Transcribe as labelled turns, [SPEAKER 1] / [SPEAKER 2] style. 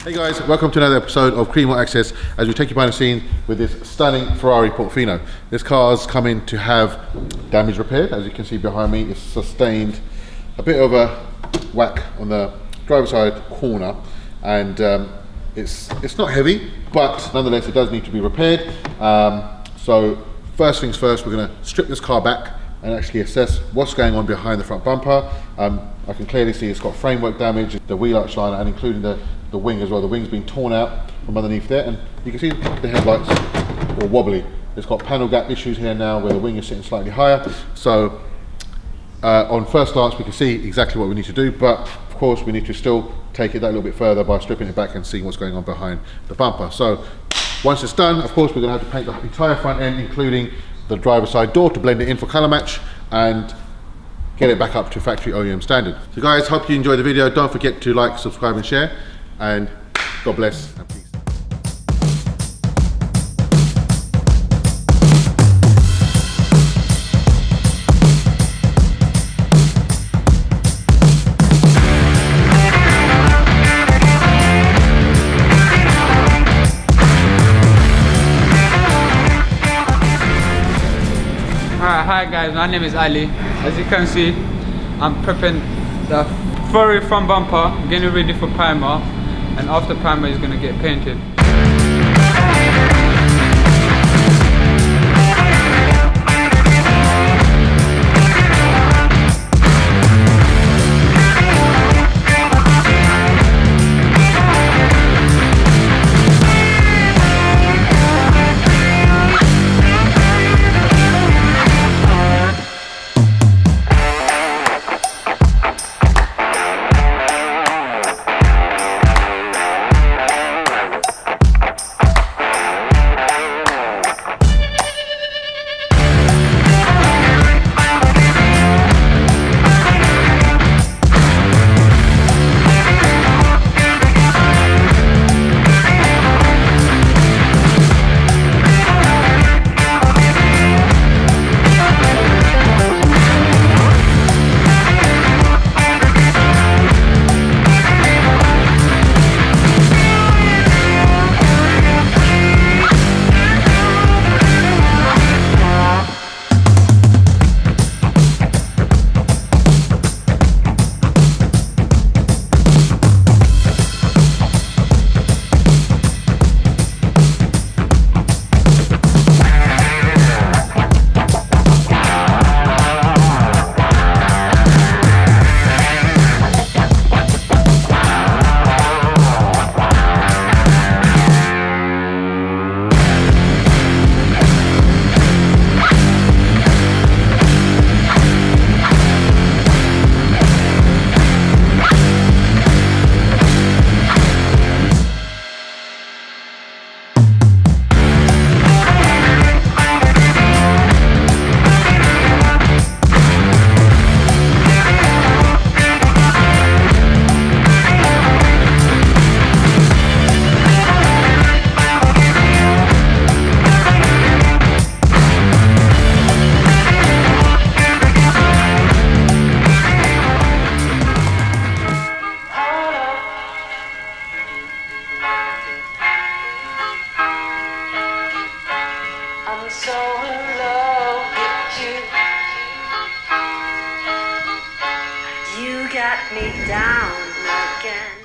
[SPEAKER 1] Hey guys, welcome to another episode of Kream Access as we take you behind the scenes with this stunning Ferrari Portofino. This car's coming to have damage repaired. As you can see behind me, it's sustained a bit of a whack on the driver's side corner, and it's not heavy, but nonetheless it does need to be repaired. So first things first, we're going to strip this car back and actually assess what's going on behind the front bumper. I can clearly see it's got framework damage, the wheel arch line, and including the wing as well. The wing's been torn out from underneath there, and you can see the headlights are wobbly. It's got panel gap issues here now where the wing is sitting slightly higher. So on first glance we can see exactly what we need to do, but of course we need to still take it that little bit further by stripping it back and seeing what's going on behind the bumper. So once it's done, of course we're going to have to paint the entire front end, including the driver's side door, to blend it in for colour match and get it back up to factory OEM standard. So guys, hope you enjoyed the video. Don't forget to like, subscribe and share, and God bless and peace.
[SPEAKER 2] Hi guys, my name is Ali. As you can see, I'm prepping the Ferrari front bumper, getting ready for primer, and after primer is going to get painted.
[SPEAKER 3] I'm so in love with you. You got me down again.